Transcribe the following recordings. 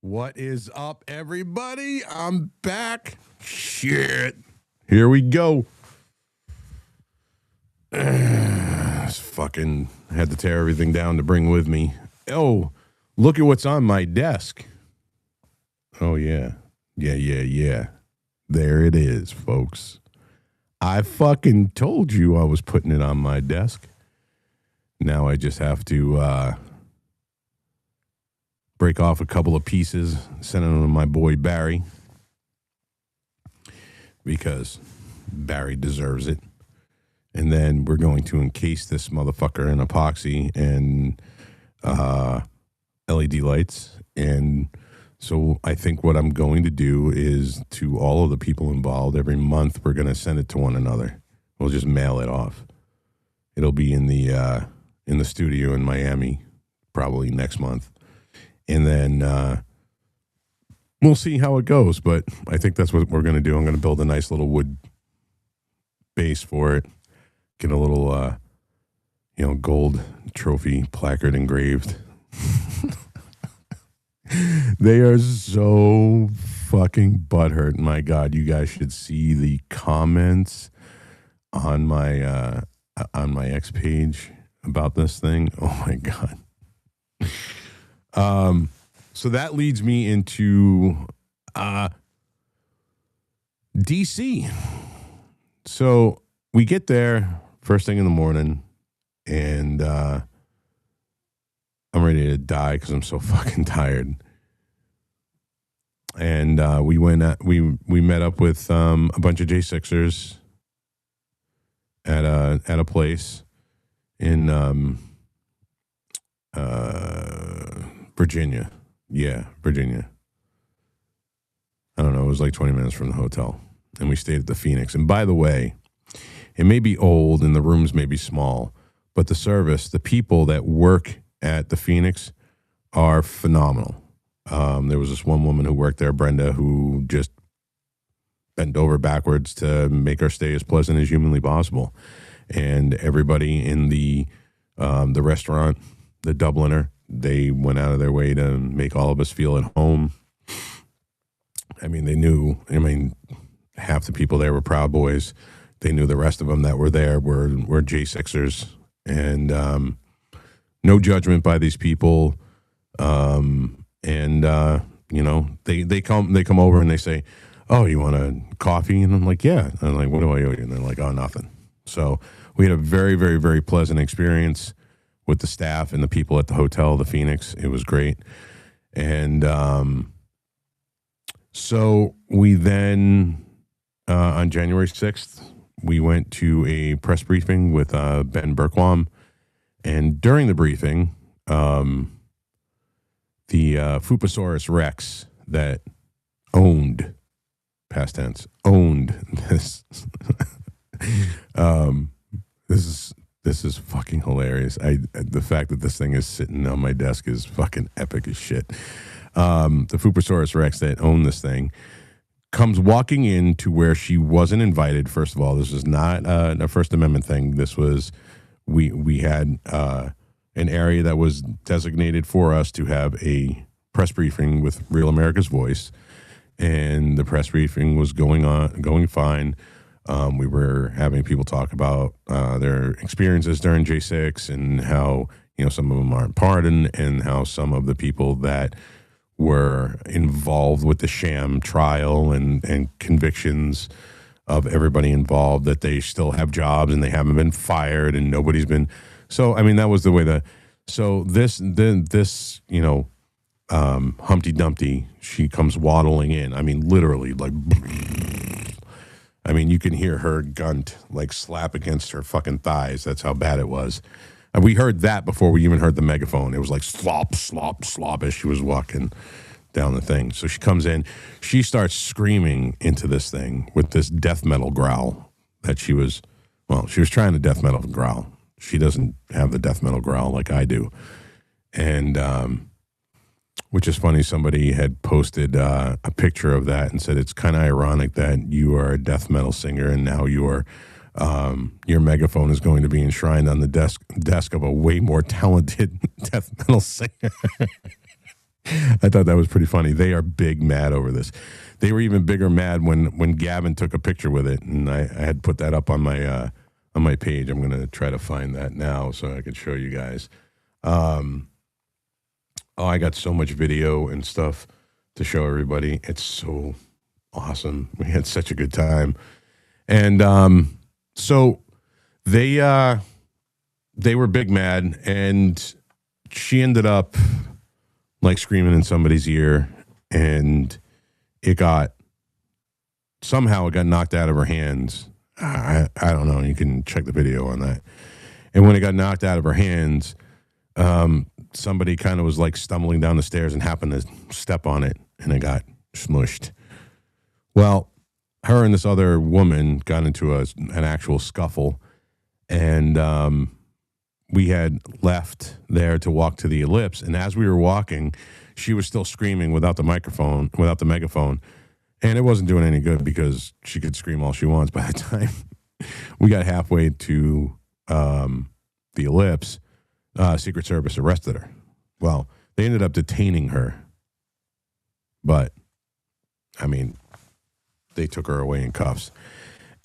What is up, everybody? I'm back. Shit. Here we go. Fucking had to tear everything down to bring with me. Oh, look at what's on my desk. Oh, yeah. Yeah. There it is, folks. I fucking told you I was putting it on my desk. Now I just have to break off a couple of pieces, send them to my boy Barry, because Barry deserves it. And then we're going to encase this motherfucker in epoxy and LED lights. And so I think what I'm going to do is, to all of the people involved, every month we're going to send it to one another. We'll just mail it off. It'll be in the studio in Miami probably next month. And then we'll see how it goes. But I think that's what we're going to do. I'm going to build a nice little wood base for it. Get a little, gold trophy placard engraved. They are so fucking butthurt. My God, you guys should see the comments on my X page about this thing. Oh my God. So that leads me into DC. So we get there first thing in the morning, and I'm ready to die because I'm so fucking tired. And we met up with a bunch of J6ers at a place in Virginia. Yeah, Virginia. I don't know. It was like 20 minutes from the hotel. And we stayed at the Phoenix. And by the way, it may be old and the rooms may be small, but the service, the people that work at the Phoenix are phenomenal. There was this one woman who worked there, Brenda, who just bent over backwards to make our stay as pleasant as humanly possible. And everybody in the restaurant, the Dubliner, they went out of their way to make all of us feel at home. I mean, they knew, half the people there were Proud Boys. They knew the rest of them that were there were J6ers. And no judgment by these people. They come over and they say, "Oh, you want a coffee?" And I'm like, "Yeah." And I'm like, "What do I owe you?" And they're like, "Oh, nothing." So we had a very, very, very pleasant experience with the staff and the people at the hotel, the Phoenix. It was great. And so we then, on January 6th, we went to a press briefing with Ben Bergquam. And during the briefing, the Fupasaurus Rex that owned, past tense, owned this. This is fucking hilarious. The fact that this thing is sitting on my desk is fucking epic as shit. The Fupasaurus Rex that owned this thing comes walking in to where she wasn't invited. First of all, this was not a First Amendment thing. This was, we had an area that was designated for us to have a press briefing with Real America's Voice, and the press briefing was going fine. We were having people talk about their experiences during J6 and how, some of them aren't pardoned, and how some of the people that were involved with the sham trial and convictions of everybody involved, that they still have jobs and they haven't been fired and nobody's been. So, that was the way so this, Humpty Dumpty, she comes waddling in. Literally, like, you can hear her gunt like slap against her fucking thighs. That's how bad it was. And we heard that before we even heard the megaphone. It was like slop, slop, slop as she was walking down the thing. So she comes in. She starts screaming into this thing with this death metal growl that she was trying to death metal growl. She doesn't have the death metal growl like I do. And which is funny, somebody had posted a picture of that and said it's kind of ironic that you are a death metal singer and now your megaphone is going to be enshrined on the desk of a way more talented death metal singer. I thought that was pretty funny. They are big mad over this. They were even bigger mad when Gavin took a picture with it, and I had put that up on my page. I'm going to try to find that now so I can show you guys. I got so much video and stuff to show everybody. It's so awesome. We had such a good time, and so they were big mad, and she ended up like screaming in somebody's ear, and it got knocked out of her hands. I don't know. You can check the video on that. And when it got knocked out of her hands, somebody kind of was like stumbling down the stairs and happened to step on it, and it got smushed. Well, her and this other woman got into an actual scuffle, and we had left there to walk to the Ellipse, and as we were walking, she was still screaming without the megaphone, and it wasn't doing any good because she could scream all she wants. By the time we got halfway to the Ellipse, Secret Service arrested her. Well, they ended up detaining her, but, I mean, they took her away in cuffs,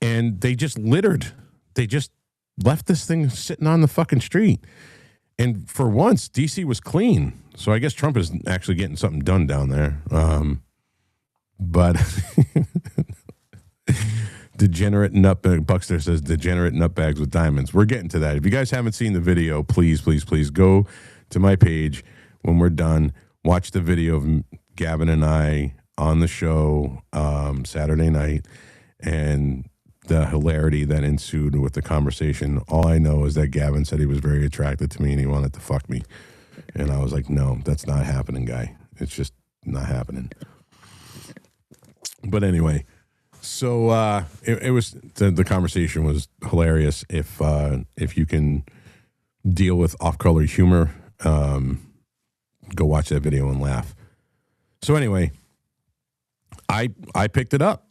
and they just littered. They just left this thing sitting on the fucking street. And for once, DC was clean. So I guess Trump is actually getting something done down there. But degenerate nutbag, Buckster says, degenerate nutbags with diamonds. We're getting to that. If you guys haven't seen the video, please go to my page when we're done. Watch the video of Gavin and I on the show Saturday night, and the hilarity that ensued with the conversation. All I know is that Gavin said he was very attracted to me and he wanted to fuck me. And I was like, no, that's not happening, guy. It's just not happening. But anyway, so it was the conversation was hilarious. If you can deal with off-color humor, go watch that video and laugh. So anyway, I picked it up.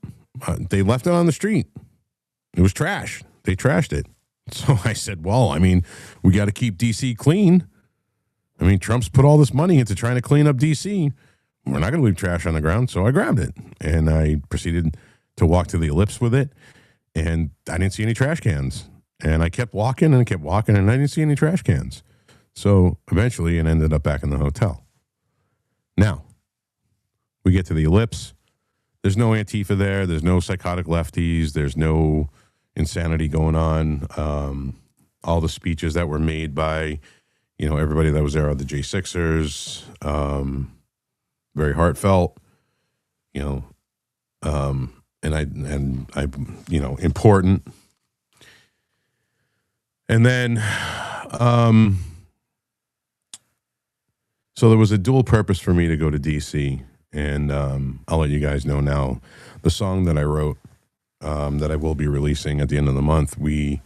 They left it on the street. It was trash. They trashed it. So I said, well, I mean, we got to keep DC clean. I mean, Trump's put all this money into trying to clean up DC. We're not going to leave trash on the ground. So I grabbed it and I proceeded to walk to the Ellipse with it. And I didn't see any trash cans. And I kept walking and I didn't see any trash cans. So eventually it ended up back in the hotel. Now, we get to the Ellipse. There's no Antifa there. There's no psychotic lefties. There's no insanity going on. All the speeches that were made by, everybody that was there are the J6ers. Very heartfelt, and I, important. And then, so there was a dual purpose for me to go to DC. And I'll let you guys know now, the song that I wrote, that I will be releasing at the end of the month, we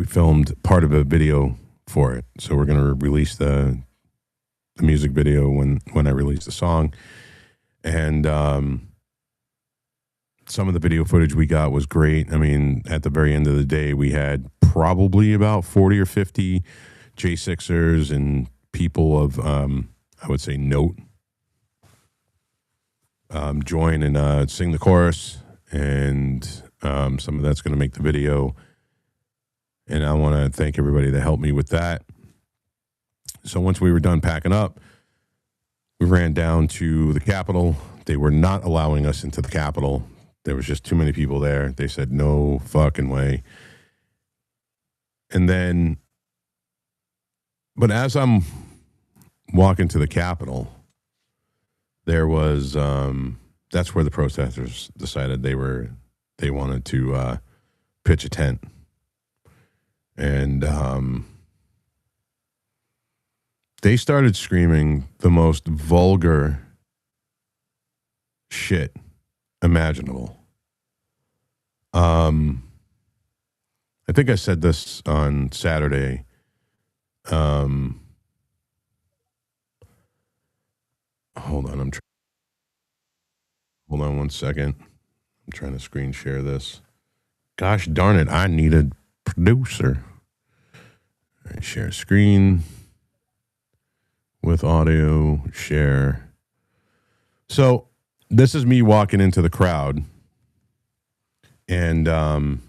filmed part of a video for it. So we're going to release the music video when I release the song. And some of the video footage we got was great. I mean, at the very end of the day, we had probably about 40 or 50 J6ers and people of, I would say, note, join and sing the chorus, and some of that's going to make the video. And I want to thank everybody that helped me with that. So once we were done packing up, we ran down to the Capitol. They were not allowing us into the Capitol. There was just too many people there. They said, no fucking way. And then, but as I'm walking to the Capitol, there was, that's where the protesters decided they wanted to pitch a tent. And they started screaming the most vulgar shit imaginable. I think I said this on Saturday. Hold on, hold on 1 second. I'm trying to screen share this. Gosh darn it, I need a producer. All right, share screen with with audio, share. So this is me walking into the crowd, and I'm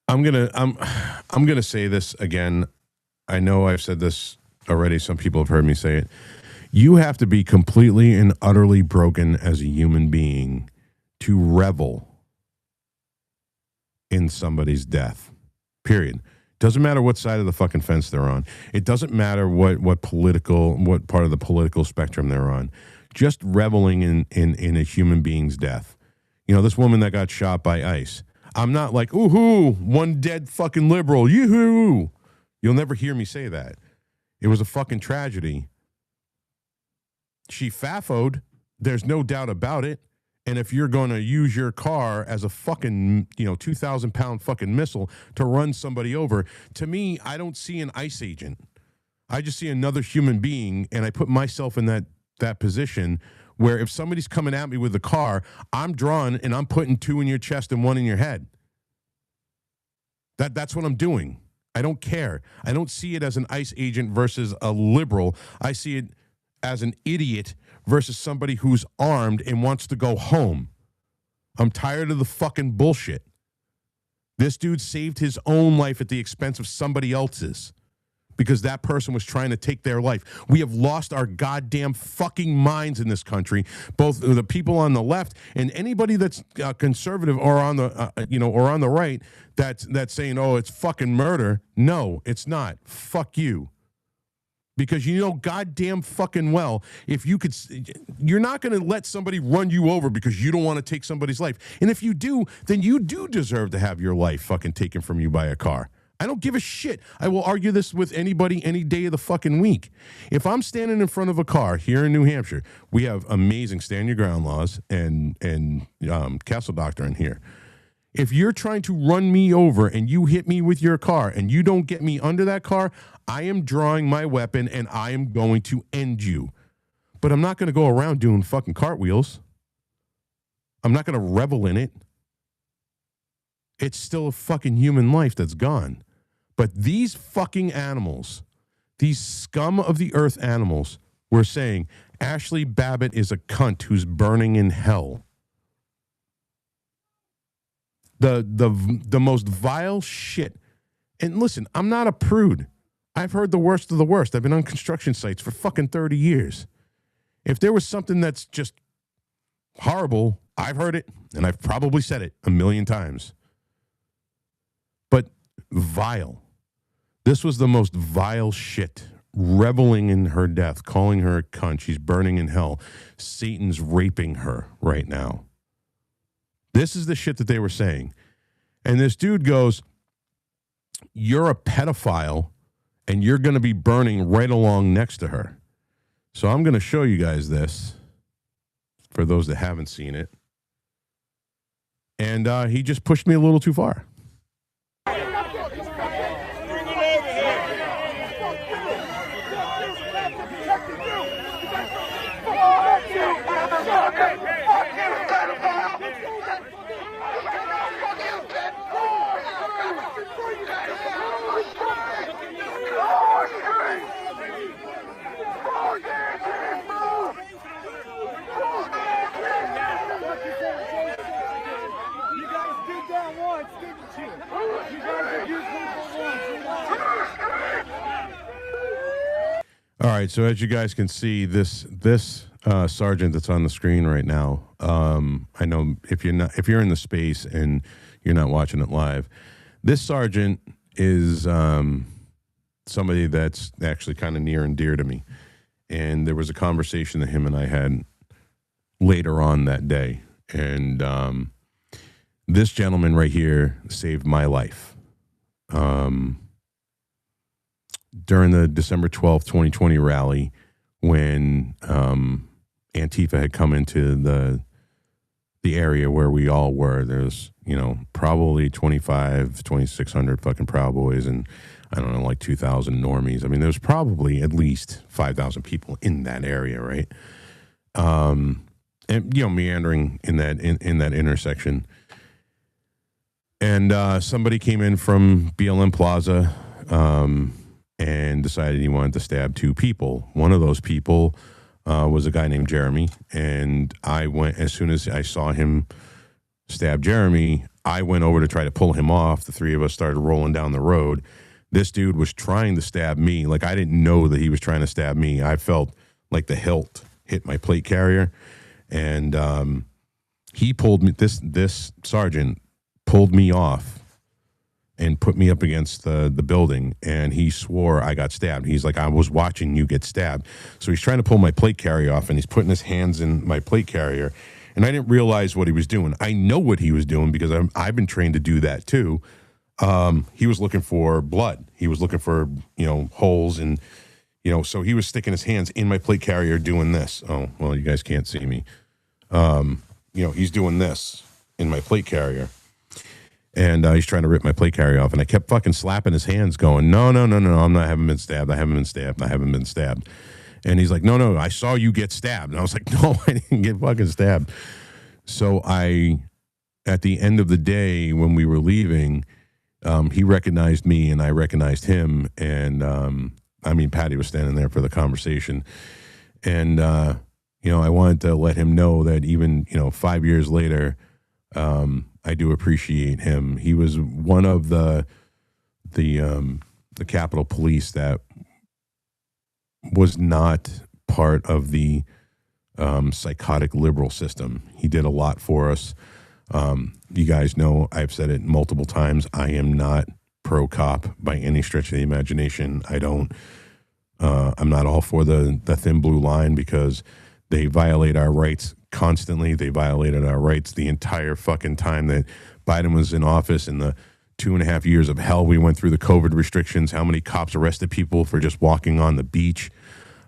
gonna say this again. I know I've said this already. Some people have heard me say it. You have to be completely and utterly broken as a human being to revel in somebody's death. Period. Doesn't matter what side of the fucking fence they're on. It doesn't matter what part of the political spectrum they're on. Just reveling in a human being's death. You know, this woman that got shot by ICE. I'm not like, ooh-hoo, one dead fucking liberal, yoo-hoo. You'll never hear me say that. It was a fucking tragedy. She faffoed. There's no doubt about it. And if you're going to use your car as a fucking, 2,000-pound fucking missile to run somebody over, to me, I don't see an ICE agent. I just see another human being, and I put myself in that position where if somebody's coming at me with a car, I'm drawn and I'm putting 2 in your chest and 1 in your head. That's what I'm doing. I don't care. I don't see it as an ICE agent versus a liberal. I see it as an idiot versus somebody who's armed and wants to go home. I'm tired of the fucking bullshit. This dude saved his own life at the expense of somebody else's because that person was trying to take their life. We have lost our goddamn fucking minds in this country, both the people on the left and anybody that's conservative or on the or on the right that's saying, oh, it's fucking murder. No, it's not. Fuck you. Because you know goddamn fucking well, if you could, you're not going to let somebody run you over because you don't want to take somebody's life. And if you do, then you do deserve to have your life fucking taken from you by a car. I don't give a shit. I will argue this with anybody any day of the fucking week. If I'm standing in front of a car here in New Hampshire, we have amazing stand your ground laws and Castle Doctrine here. If you're trying to run me over and you hit me with your car and you don't get me under that car, I am drawing my weapon and I am going to end you. But I'm not going to go around doing fucking cartwheels. I'm not going to revel in it. It's still a fucking human life that's gone. But these fucking animals, these scum of the earth animals, were saying Ashley Babbitt is a cunt who's burning in hell. The most vile shit. And listen, I'm not a prude. I've heard the worst of the worst. I've been on construction sites for fucking 30 years. If there was something that's just horrible, I've heard it, and I've probably said it a million times. But vile. This was the most vile shit. Reveling in her death, calling her a cunt. She's burning in hell. Satan's raping her right now. This is the shit that they were saying. And this dude goes, you're a pedophile and you're going to be burning right along next to her. So I'm going to show you guys this for those that haven't seen it. And he just pushed me a little too far. All right, so as you guys can see, this sergeant that's on the screen right now, I know if you're in the space and you're not watching it live, this sergeant is somebody that's actually kind of near and dear to me. And there was a conversation that him and I had later on that day. And this gentleman right here saved my life. During the December 12th, 2020 rally, when Antifa had come into the area where we all were, there's, probably 2,600 fucking Proud Boys and, I don't know, like 2,000 normies. I mean, there's probably at least 5,000 people in that area, right? And, meandering in that intersection. And somebody came in from BLM Plaza and decided he wanted to stab 2 people. One of those people was a guy named Jeremy. And I went, as soon as I saw him stab Jeremy, I went over to try to pull him off. The 3 of us started rolling down the road. This dude was trying to stab me. Like, I didn't know that he was trying to stab me. I felt like the hilt hit my plate carrier. And he pulled me, this sergeant pulled me off and put me up against the building, and he swore I got stabbed. He's like, I was watching you get stabbed. So he's trying to pull my plate carrier off, and he's putting his hands in my plate carrier, and I didn't realize what he was doing. I know what he was doing because I've been trained to do that too. He was looking for blood. He was looking for, holes, and, so he was sticking his hands in my plate carrier doing this. Oh, well, you guys can't see me. He's doing this in my plate carrier. And he's trying to rip my plate carrier off. And I kept fucking slapping his hands going, no, I haven't been stabbed. I haven't been stabbed. And he's like, no, I saw you get stabbed. And I was like, no, I didn't get fucking stabbed. So at the end of the day, when we were leaving, he recognized me and I recognized him. And, Patty was standing there for the conversation. And, I wanted to let him know that even, 5 years later, I do appreciate him. He was one of the Capitol Police that was not part of the psychotic liberal system. He did a lot for us. You guys know, I've said it multiple times, I am not pro-cop by any stretch of the imagination. I'm not all for the thin blue line because they violate our rights constantly. They violated our rights the entire fucking time that Biden was in office, in the 2.5 years of hell we went through, the COVID restrictions, how many cops arrested people for just walking on the beach.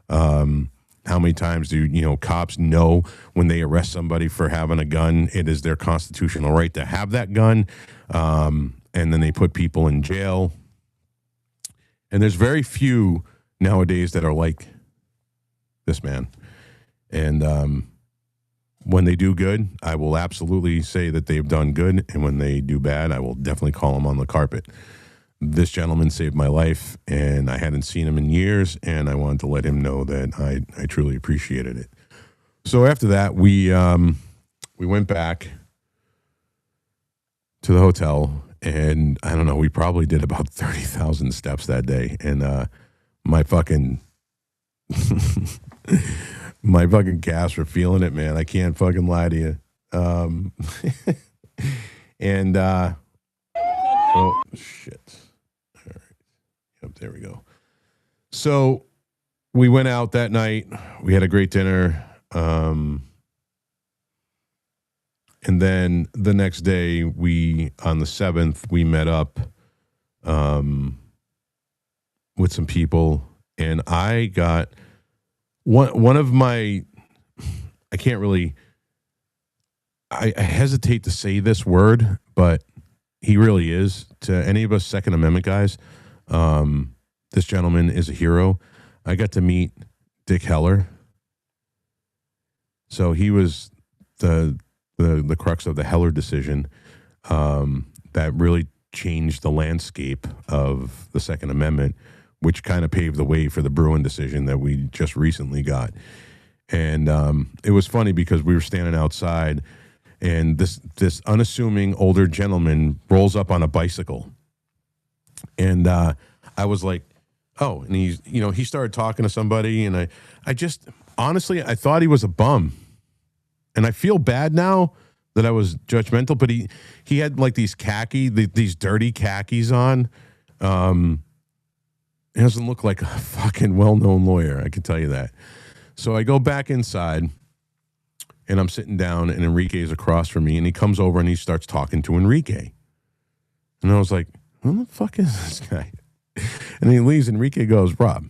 How many times do cops know when they arrest somebody for having a gun, it is their constitutional right to have that gun, and then they put people in jail. And there's very few nowadays that are like this man. And when they do good, I will absolutely say that they've done good. And when they do bad, I will definitely call them on the carpet. This gentleman saved my life, and I hadn't seen him in years, and I wanted to let him know that I truly appreciated it. So after that, we went back to the hotel, and I don't know, we probably did about 30,000 steps that day. And my fucking my fucking calves were feeling it, man. I can't fucking lie to you. And oh shit. All right. Yep, there we go. So we went out that night. We had a great dinner. And then the next day, on the 7th, we met up with some people, and I got one of my, I can't really, I hesitate to say this word, but he really is, to any of us Second Amendment guys. This gentleman is a hero. I got to meet Dick Heller. So he was the crux of the Heller decision that really changed the landscape of the Second Amendment, which kind of paved the way for the Bruen decision that we just recently got. And it was funny because we were standing outside, and this unassuming older gentleman rolls up on a bicycle. And I was like, oh, and he started talking to somebody, and I just, honestly, I thought he was a bum. And I feel bad now that I was judgmental, but he had like these these dirty khakis on. He doesn't look like a fucking well-known lawyer, I can tell you that. So I go back inside, and I'm sitting down, and Enrique's across from me, and he comes over and he starts talking to Enrique. And I was like, who the fuck is this guy? And he leaves. Enrique goes, Rob,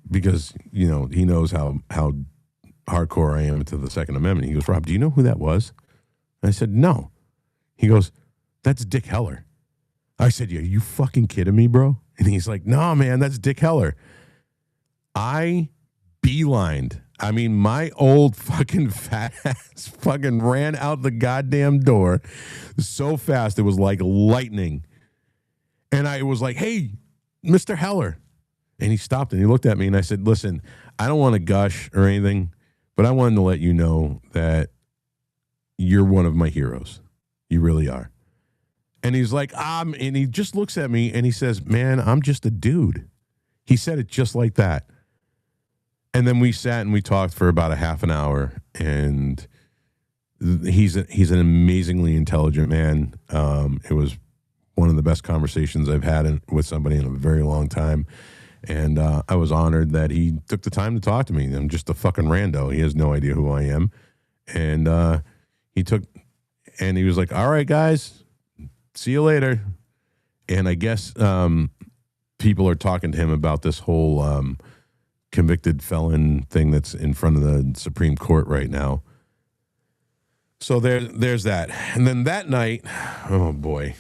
because, he knows how hardcore I am to the Second Amendment. He goes, Rob, do you know who that was? And I said, no. He goes, that's Dick Heller. I said, yeah, you fucking kidding me, bro? And he's like, no, man, that's Dick Heller. I beelined. I mean, my old fucking fat ass fucking ran out the goddamn door so fast it was like lightning. And I was like, hey, Mr. Heller. And he stopped and he looked at me and I said, listen, I don't want to gush or anything, but I wanted to let you know that you're one of my heroes. You really are. And he's like, and he just looks at me and he says, man, I'm just a dude. He said it just like that. And then we sat and we talked for about a half an hour, and he's an amazingly intelligent man. It was one of the best conversations I've had with somebody in a very long time. And I was honored that he took the time to talk to me. I'm just a fucking rando. He has no idea who I am. And he was like, all right, guys, see you later. And I guess people are talking to him about this whole convicted felon thing that's in front of the Supreme Court right now. So there's that. And then that night, oh boy,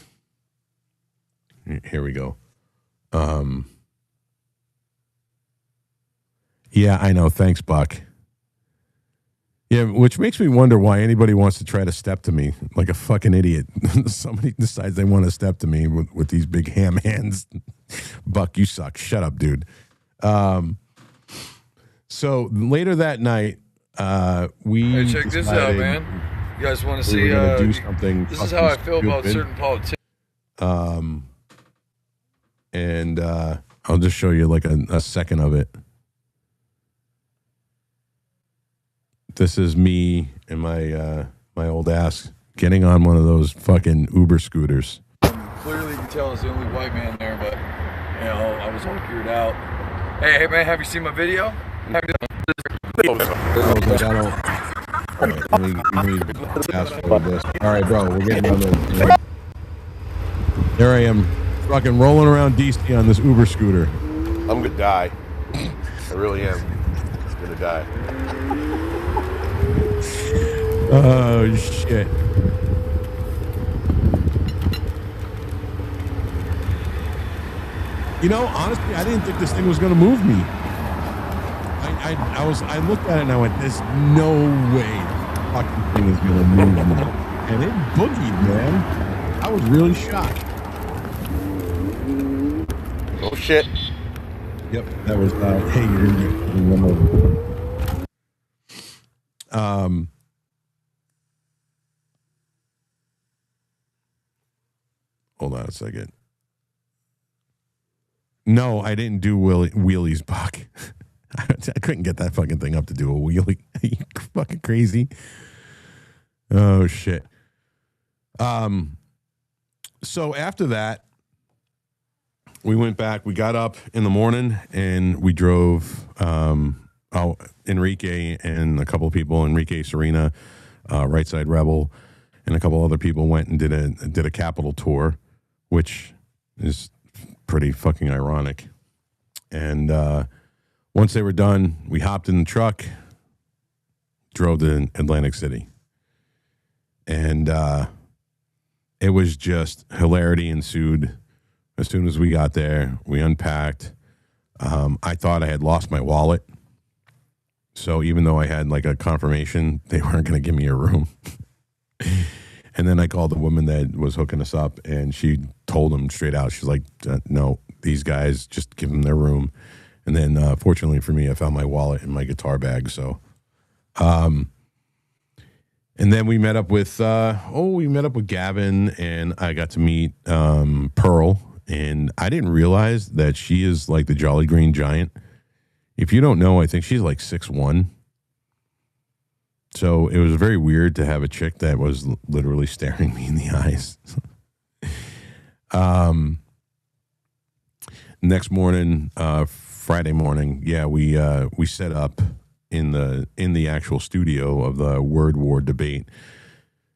here we go. Yeah, I know. Thanks, Buck. Yeah, which makes me wonder why anybody wants to try to step to me like a fucking idiot. Somebody decides they want to step to me with these big ham hands. Buck, you suck. Shut up, dude. So later that night, Hey, check this out, man. You guys want to see? Do something. This is how I feel about certain politicians. And I'll just show you like a second of it. This is me and my old ass getting on one of those fucking Uber scooters. Clearly, you can tell it's the only white man there, but you know, I was all geared out. Hey, man, have you seen my video? Let me ask for this. All right, bro, we're getting on this. There I am, fucking rolling around DC on this Uber scooter. I'm gonna die. I really am. I'm gonna die. Oh shit. You know, honestly, I didn't think this thing was gonna move me. I looked at it and I went, there's no way this fucking thing is gonna move me. And it boogied, man. I was really shocked. Oh shit. Yep, that was hey, you're gonna get one more. Hold on a second. No, I didn't do wheelies, Buck. I couldn't get that fucking thing up to do a wheelie. Are you fucking crazy? Oh shit. So after that, we went back. We got up in the morning and we drove. Enrique and a couple of people, Enrique Serena, Right Side Rebel, and a couple other people went and did a Capitol tour, which is pretty fucking ironic. And once they were done, we hopped in the truck, drove to Atlantic City. And it was just hilarity ensued. As soon as we got there, we unpacked. I thought I had lost my wallet. So even though I had like a confirmation, they weren't going to give me a room. And then I called the woman that was hooking us up, and she told them straight out. She's like, no, these guys, just give them their room. And then fortunately for me, I found my wallet and my guitar bag. So, and then we met up with Gavin, and I got to meet Pearl. And I didn't realize that she is like the Jolly Green Giant. If you don't know, I think she's like 6'1". So it was very weird to have a chick that was literally staring me in the eyes. Next morning, Friday morning, we set up in the actual studio of the Word War debate.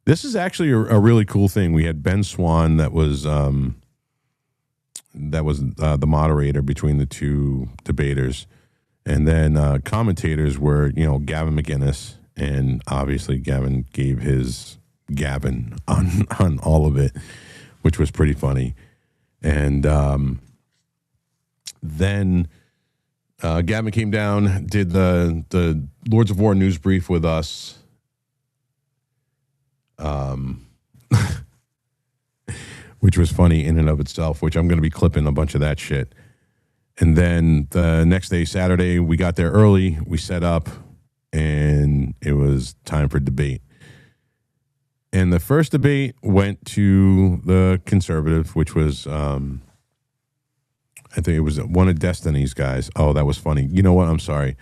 This is actually a really cool thing. We had Ben Swan that was the moderator between the two debaters. And then commentators were, Gavin McInnes, and obviously Gavin gave his Gavin on all of it, which was pretty funny. And then Gavin came down, did the Lords of War news brief with us. Which was funny in and of itself, which I'm going to be clipping a bunch of that shit. And then the next day, Saturday, we got there early, we set up, and it was time for debate. And the first debate went to the conservative, which was, I think it was one of Destiny's guys. Oh, that was funny. You know what? I'm sorry.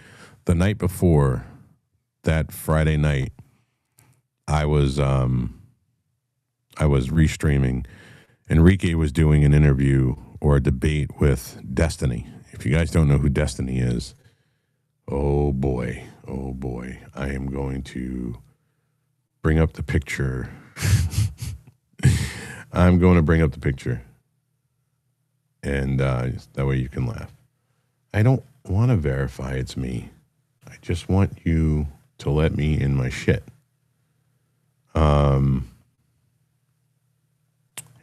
The night before, that Friday night, I was restreaming. Enrique was doing an interview or a debate with Destiny. If you guys don't know who Destiny is, oh boy, I am going to bring up the picture. I'm going to bring up the picture. And that way you can laugh. I don't want to verify it's me. I just want you to let me in my shit.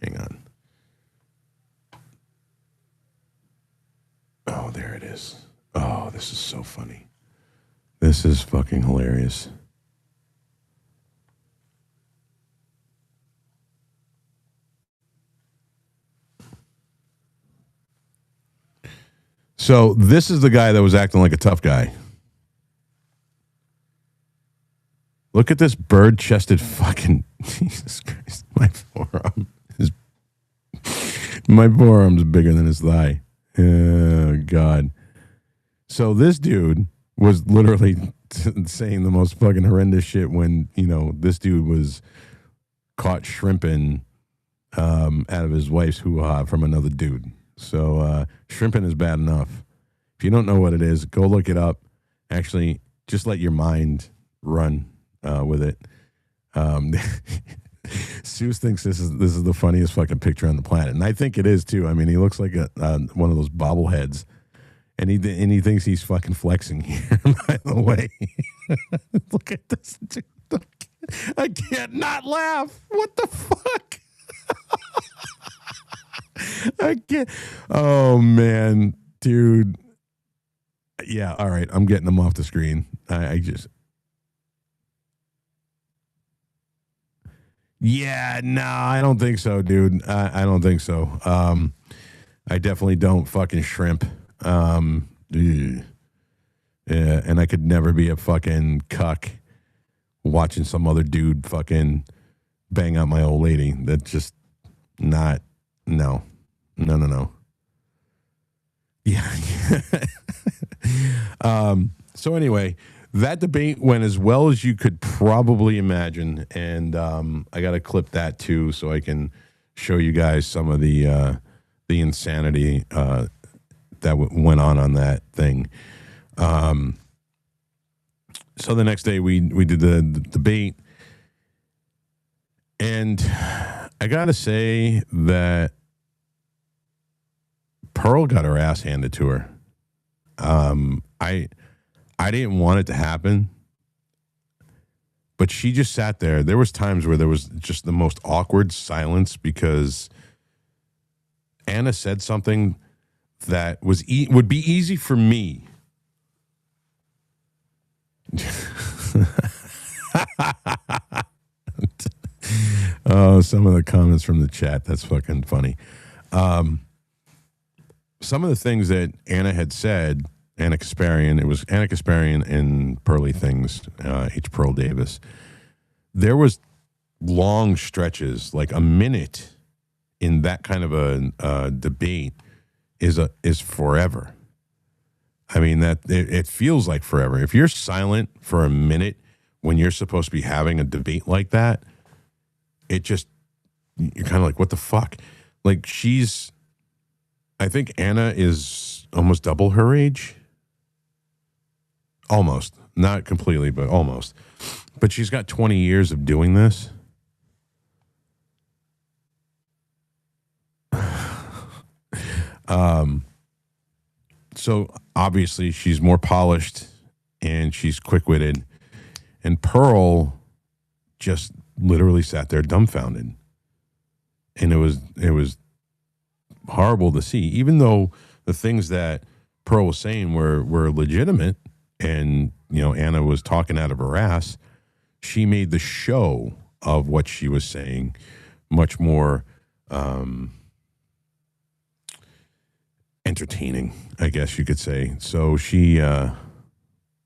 Hang on. Oh, there it is. Oh, this is so funny. This is fucking hilarious. So this is the guy that was acting like a tough guy. Look at this bird-chested fucking... Jesus Christ. My forearm's bigger than his thigh. Oh, God. So this dude was literally saying the most fucking horrendous shit when, this dude was caught shrimping out of his wife's hoo-ha from another dude. So shrimping is bad enough. If you don't know what it is, go look it up. Actually, just let your mind run with it. Seuss thinks this is the funniest fucking picture on the planet, and I think it is too. I mean, he looks like one of those bobbleheads, and he thinks he's fucking flexing here. By the way, look at this dude. I can't not laugh. What the fuck? I can't. Oh man, dude. Yeah, all right. I'm getting them off the screen. I just. Yeah, no, I don't think so, dude. I don't think so. I definitely don't fucking shrimp. Yeah, and I could never be a fucking cuck watching some other dude fucking bang out my old lady. That's just not. No. Yeah. So anyway, that debate went as well as you could probably imagine, and I got to clip that too so I can show you guys some of the insanity that went on that thing. So the next day we did the debate, and I got to say that Pearl got her ass handed to her. I didn't want it to happen, but she just sat there. There was times where there was just the most awkward silence because Anna said something that would be easy for me. Oh, some of the comments from the chat. That's fucking funny. Some of the things that Anna had said, Anna Kasparian, it was Anna Kasparian and Pearly Things, H. Pearl Davis. There was long stretches, like a minute in that kind of a debate is forever. I mean, that it feels like forever. If you're silent for a minute when you're supposed to be having a debate like that, you're kind of like, what the fuck? Like I think Anna is almost double her age. Almost. Not completely, but almost. But she's got 20 years of doing this. So obviously she's more polished and she's quick-witted. And Pearl just literally sat there dumbfounded. And it was horrible to see, even though the things that Pearl was saying were legitimate, and Anna was talking out of her ass, she made the show of what she was saying much more entertaining, I guess you could say. So she,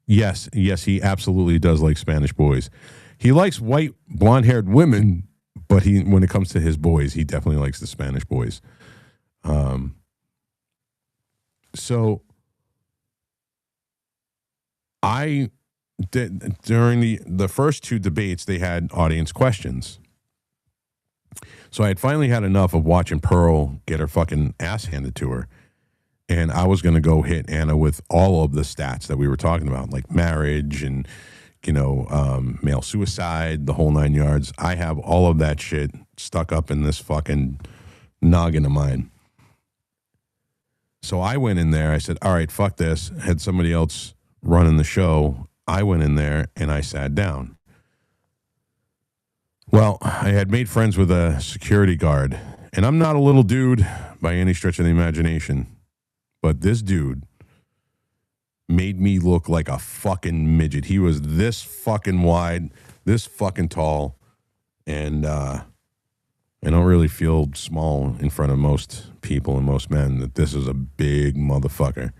yes, he absolutely does like Spanish boys. He likes white, blonde-haired women, but when it comes to his boys, he definitely likes the Spanish boys. So I did, during the first two debates, they had audience questions. So I had finally had enough of watching Pearl get her fucking ass handed to her. And I was going to go hit Anna with all of the stats that we were talking about, like marriage and, male suicide, the whole 9 yards. I have all of that shit stuck up in this fucking noggin of mine. So I went in there. I said, all right, fuck this. Had somebody else running the show. I went in there and I sat down. Well, I had made friends with a security guard. And I'm not a little dude by any stretch of the imagination. But this dude made me look like a fucking midget. He was this fucking wide, this fucking tall, and I don't really feel small in front of most people and most men, that this is a big motherfucker.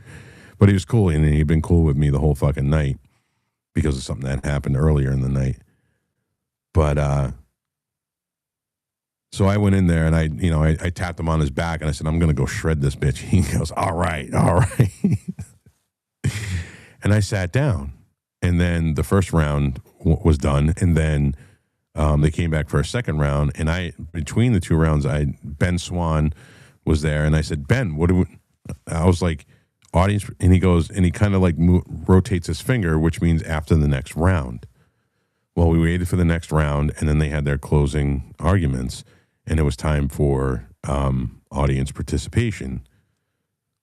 But he was cool, and he'd been cool with me the whole fucking night because of something that happened earlier in the night. But so I went in there and I tapped him on his back and I said, I'm going to go shred this bitch. He goes, all right. And I sat down, and then the first round was done. And then they came back for a second round. And between the two rounds, Ben Swan was there. And I said, Ben, I was like, audience. And he goes, and he kind of like rotates his finger, which means after the next round. Well, we waited for the next round, and then they had their closing arguments. And it was time for audience participation.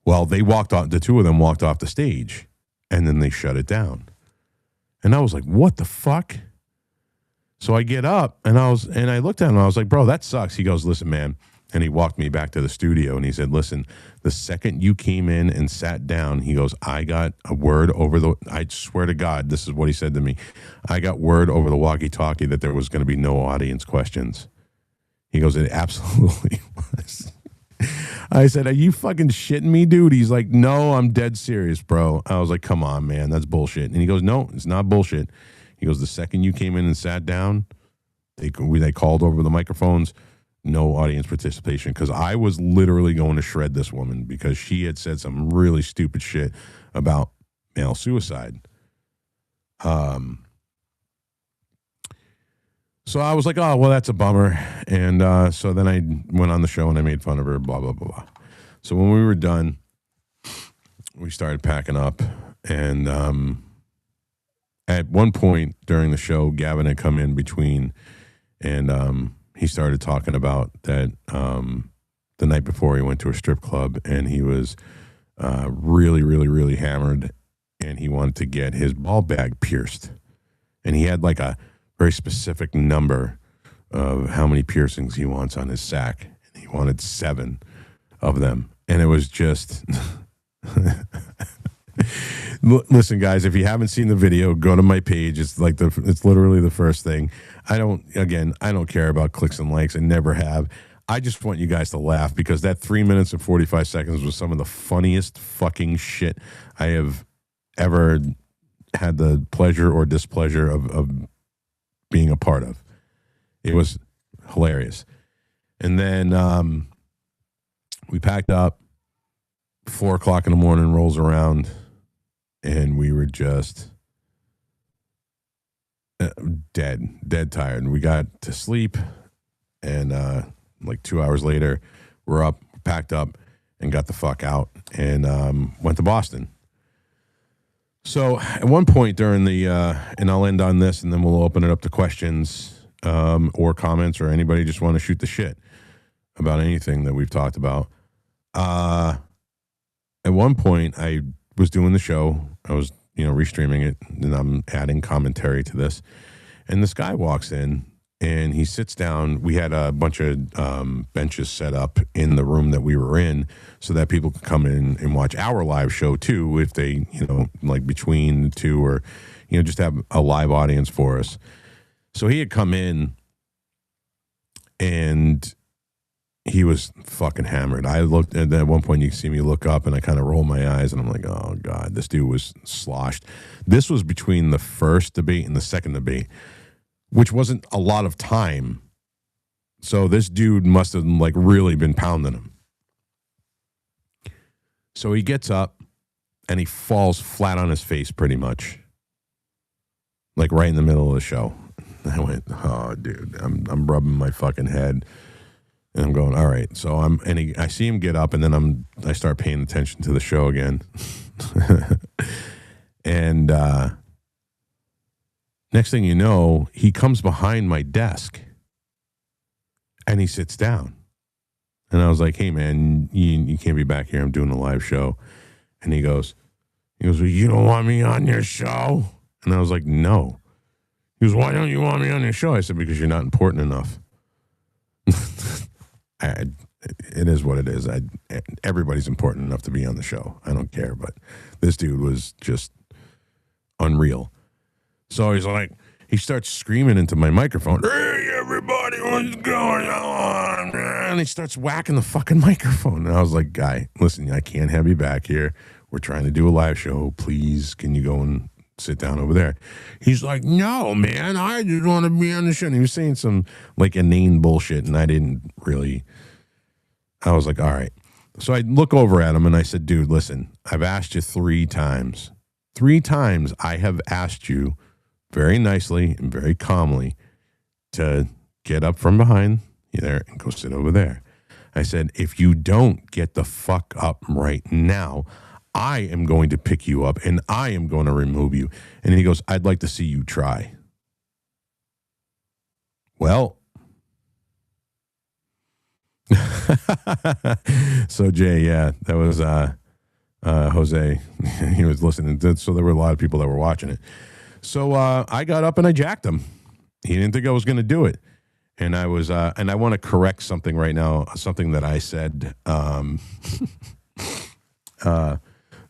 Well, the two of them walked off the stage, and then they shut it down. And I was like, what the fuck? So I get up, and I looked at him, and I was like, bro, that sucks. He goes, listen, man. And he walked me back to the studio, and he said, listen, the second you came in and sat down, he goes, I got a word I swear to God, this is what he said to me. I got word over the walkie-talkie that there was going to be no audience questions. He goes, it absolutely was. I said, are you fucking shitting me, dude? He's like, no, I'm dead serious, bro. I was like, come on, man, that's bullshit. And he goes, no, it's not bullshit. He goes, the second you came in and sat down, they called over the microphones, no audience participation, because I was literally going to shred this woman because she had said some really stupid shit about male suicide. So I was like, oh, well, that's a bummer. And so then I went on the show and I made fun of her, blah, blah, blah, blah. So when we were done, we started packing up. And at one point during the show, Gavin had come in between, and he started talking about that the night before he went to a strip club, and he was really, really, really hammered, and he wanted to get his ball bag pierced. And he had like a very specific number of how many piercings he wants on his sack. And he wanted 7 of them. And it was just... Listen, guys, if you haven't seen the video, go to my page. It's like it's literally the first thing. I don't care about clicks and likes. I never have. I just want you guys to laugh, because that 3 minutes and 45 seconds was some of the funniest fucking shit I have ever had the pleasure or displeasure of being a part of. It was hilarious. And then we packed up. 4 o'clock in the morning rolls around, and we were just dead tired. And we got to sleep, and like 2 hours later, we're up, packed up, and got the fuck out, and went to Boston. So at one point during the, and I'll end on this, and then we'll open it up to questions or comments, or anybody just want to shoot the shit about anything that we've talked about. At one point, I was doing the show. I was, restreaming it, and I'm adding commentary to this. And this guy walks in, and he sits down. We had a bunch of benches set up in the room that we were in so that people could come in and watch our live show too, if they, like between the two, or, just have a live audience for us. So he had come in and he was fucking hammered. I looked at one point, you see me look up and I kind of roll my eyes and I'm like, oh God, this dude was sloshed. This was between the first debate and the second debate, which wasn't a lot of time. So this dude must have like really been pounding him. So he gets up and he falls flat on his face pretty much. Like right in the middle of the show. I went, oh dude, I'm rubbing my fucking head. And I'm going, all right. So I see him get up and then I start paying attention to the show again. And next thing you know, he comes behind my desk and he sits down. And I was like, hey, man, you can't be back here. I'm doing a live show. And he goes, well, you don't want me on your show? And I was like, no. He goes, why don't you want me on your show? I said, because you're not important enough. It is what it is. Everybody's important enough to be on the show. I don't care. But this dude was just unreal. So he's like, he starts screaming into my microphone, hey, everybody, what's going on? And he starts whacking the fucking microphone. And I was like, guy, listen, I can't have you back here. We're trying to do a live show. Please, can you go and sit down over there? He's like, no, man, I just want to be on the show. And he was saying some like inane bullshit, and I was like, all right. So I look over at him and I said, dude, listen, I've asked you 3 times. 3 times I have asked you very nicely and very calmly to get up from behind you there and go sit over there. I said, if you don't get the fuck up right now, I am going to pick you up and I am going to remove you. And he goes, I'd like to see you try. Well, so Jay, yeah, that was Jose. He was listening to it, so there were a lot of people that were watching it. So I got up and I jacked him. He didn't think I was going to do it. And I was, and I want to correct something right now, something that I said.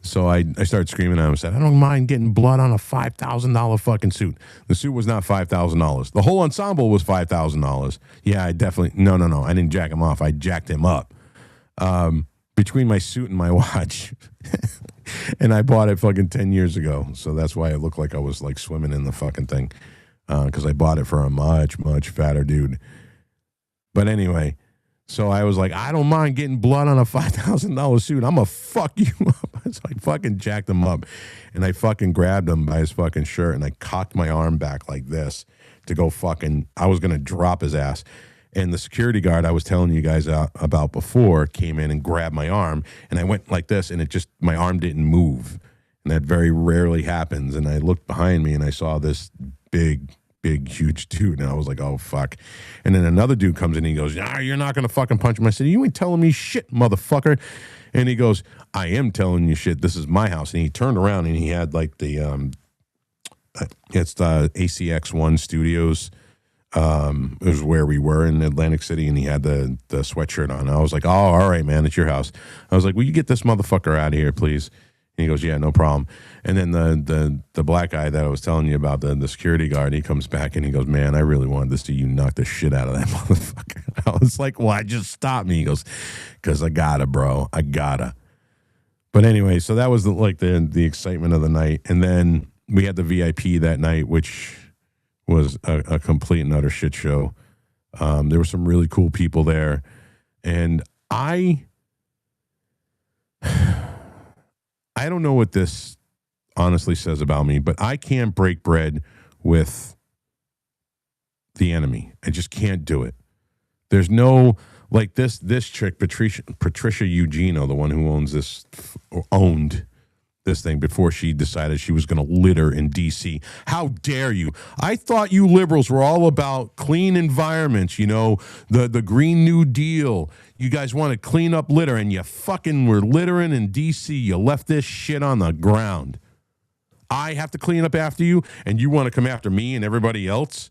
So I started screaming at him and said, I don't mind getting blood on a $5,000 fucking suit. The suit was not $5,000. The whole ensemble was $5,000. Yeah, I definitely, no. I didn't jack him off. I jacked him up. Between my suit and my watch. And I bought it fucking 10 years ago. So that's why it looked like I was like swimming in the fucking thing. Because I bought it for a much, much fatter dude. But anyway, so I was like, I don't mind getting blood on a $5,000 suit. I'm going to fuck you up. So I fucking jacked him up. And I fucking grabbed him by his fucking shirt. And I cocked my arm back like this to go fucking, I was going to drop his ass. And the security guard I was telling you guys about before came in and grabbed my arm. And I went like this, and it just, my arm didn't move. And that very rarely happens. And I looked behind me and I saw this big, huge dude. And I was like, oh, fuck. And then another dude comes in and he goes, nah, you're not going to fucking punch him. I said, you ain't telling me shit, motherfucker. And he goes, I am telling you shit. This is my house. And he turned around and he had like the, it's the ACX1 Studios. It was where we were in Atlantic City, and he had the sweatshirt on. I was like, oh, all right, man, it's your house. I was like, will you get this motherfucker out of here, please? And he goes, yeah, no problem. And then the black guy that I was telling you about, the security guard, he comes back and he goes, man, I really wanted to see you knock the shit out of that motherfucker. I was like, why just stop me? He goes, because I gotta, bro. I gotta. But anyway, so that was the excitement of the night. And then we had the VIP that night, which was a complete and utter shit show. There were some really cool people there. And I don't know what this honestly says about me, but I can't break bread with the enemy. I just can't do it. There's no, like this chick, Patricia Eugenio, the one who owned this thing before she decided she was going to litter in D.C. How dare you? I thought you liberals were all about clean environments, the Green New Deal. You guys want to clean up litter, and you fucking were littering in D.C. You left this shit on the ground. I have to clean up after you, and you want to come after me and everybody else?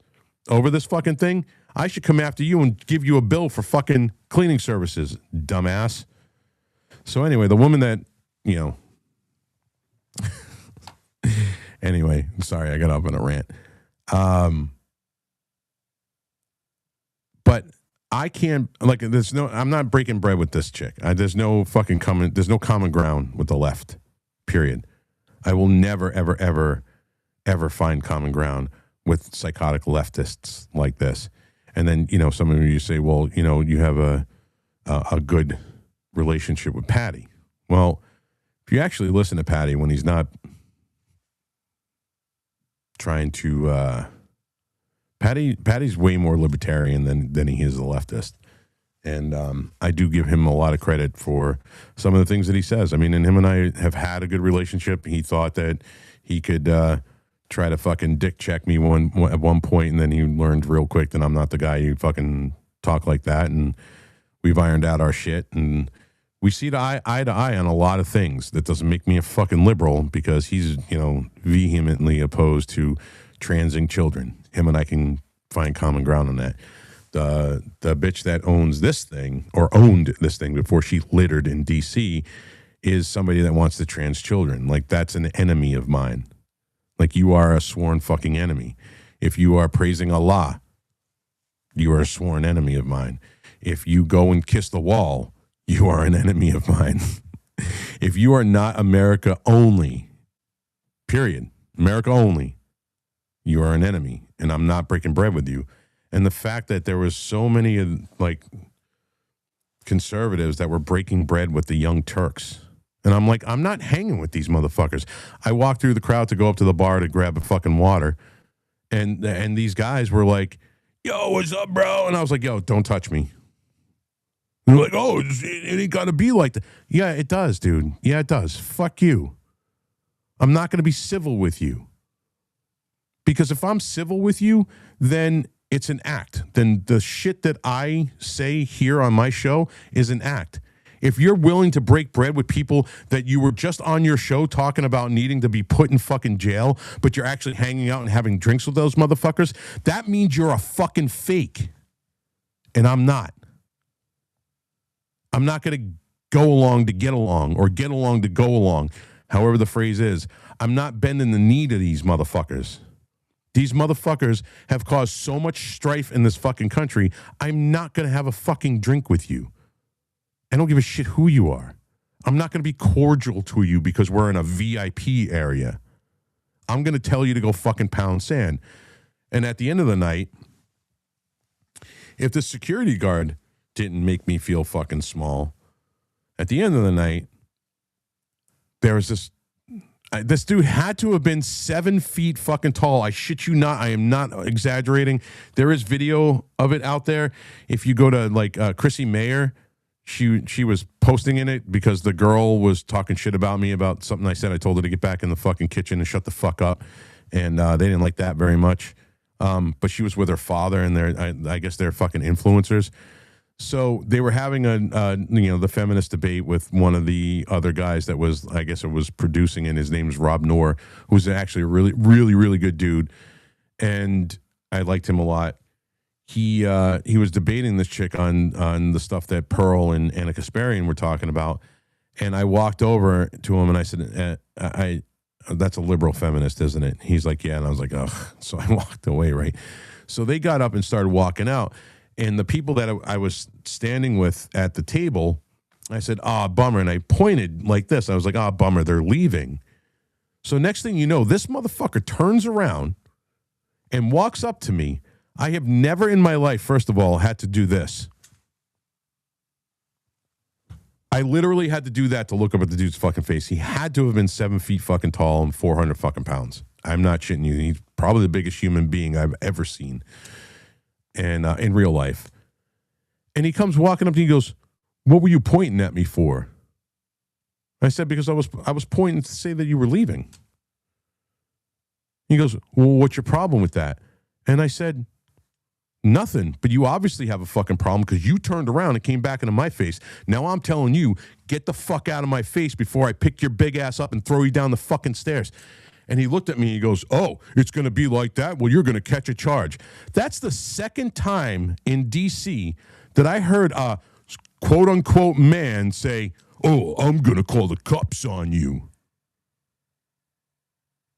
over this fucking thing, I should come after you and give you a bill for fucking cleaning services, dumbass. So anyway, the woman that, anyway, sorry, I got up on a rant. But I can't, like, I'm not breaking bread with this chick. There's no common ground with the left, period. I will never, ever, ever, ever find common ground with psychotic leftists like this. And then, some of you say, well, you have a good relationship with Patty. Well, if you actually listen to Patty when he's not trying to, Patty's way more libertarian than he is a leftist. And I do give him a lot of credit for some of the things that he says. I mean, and him and I have had a good relationship. He thought that he could try to fucking dick check me at one point, and then he learned real quick that I'm not the guy who fucking talk like that. And we've ironed out our shit, and we see eye to eye on a lot of things. That doesn't make me a fucking liberal because he's, vehemently opposed to transing children. Him and I can find common ground on that. The bitch that owns this thing, or owned this thing before she littered in D.C., is somebody that wants to trans children. Like, that's an enemy of mine. Like, you are a sworn fucking enemy. If you are praising Allah, you are a sworn enemy of mine. If you go and kiss the wall, you are an enemy of mine. If you are not America only, period, America only, you are an enemy. And I'm not breaking bread with you. And the fact that there was so many conservatives that were breaking bread with the Young Turks. And I'm like, I'm not hanging with these motherfuckers. I walked through the crowd to go up to the bar to grab a fucking water. And these guys were like, yo, what's up, bro? And I was like, yo, don't touch me. And they're like, oh, it ain't got to be like that. Yeah, it does, dude. Yeah, it does. Fuck you. I'm not going to be civil with you. Because if I'm civil with you, then it's an act. Then the shit that I say here on my show is an act. If you're willing to break bread with people that you were just on your show talking about needing to be put in fucking jail, but you're actually hanging out and having drinks with those motherfuckers, that means you're a fucking fake. And I'm not. I'm not going to go along to get along or get along to go along, however the phrase is. I'm not bending the knee to these motherfuckers. These motherfuckers have caused so much strife in this fucking country. I'm not going to have a fucking drink with you. I don't give a shit who you are. I'm not going to be cordial to you because we're in a VIP area. I'm going to tell you to go fucking pound sand. And at the end of the night, if the security guard didn't make me feel fucking small, at the end of the night, there was this dude had to have been 7 feet fucking tall. I shit you not. I am not exaggerating. There is video of it out there. If you go to Chrissy Mayer, she was posting in it because the girl was talking shit about me about something I said. I told her to get back in the fucking kitchen and shut the fuck up. And they didn't like that very much. But she was with her father, and I guess they're fucking influencers. So they were having the feminist debate with one of the other guys that was, I guess it was producing, and his name is Rob Noor, who's actually a really, really, really good dude. And I liked him a lot. He was debating this chick on the stuff that Pearl and Anna Kasparian were talking about. And I walked over to him and I said, that's a liberal feminist, isn't it? He's like, yeah. And I was like, ugh. So I walked away, right? So they got up and started walking out. And the people that I was standing with at the table, I said, bummer. And I pointed like this. I was like, bummer, they're leaving. So next thing you know, this motherfucker turns around and walks up to me. I have never in my life, first of all, had to do this. I literally had to do that to look up at the dude's fucking face. He had to have been 7 feet fucking tall and 400 fucking pounds. I'm not shitting you. He's probably the biggest human being I've ever seen. And in real life. And he comes walking up and he goes, what were you pointing at me for? I said, because I was pointing to say that you were leaving. He goes, well, what's your problem with that? And I said, nothing, but you obviously have a fucking problem because you turned around and came back into my face. Now I'm telling you, get the fuck out of my face before I pick your big ass up and throw you down the fucking stairs. And he looked at me, he goes, oh, it's going to be like that? Well, you're going to catch a charge. That's the second time in D.C. that I heard a quote-unquote man say, oh, I'm going to call the cops on you.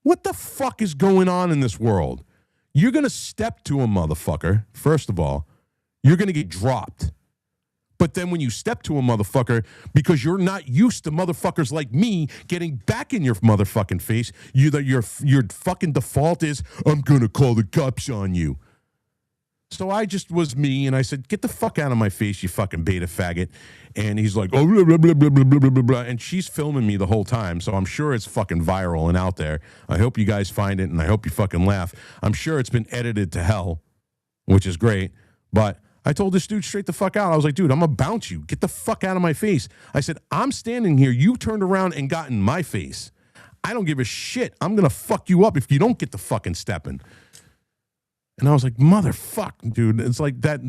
What the fuck is going on in this world? You're going to step to a motherfucker, first of all, you're going to get dropped. But then when you step to a motherfucker, because you're not used to motherfuckers like me getting back in your motherfucking face, your fucking default is, I'm going to call the cops on you. So I just was me, and I said, get the fuck out of my face, you fucking beta faggot. And he's like, oh, blah, blah, blah, blah, blah, blah, blah, blah. And she's filming me the whole time, so I'm sure it's fucking viral and out there. I hope you guys find it, and I hope you fucking laugh. I'm sure it's been edited to hell, which is great. But I told this dude straight the fuck out. I was like, dude, I'm going to bounce you. Get the fuck out of my face. I said, I'm standing here. You turned around and got in my face. I don't give a shit. I'm going to fuck you up if you don't get the fucking stepping. And I was like, motherfuck, dude. It's like that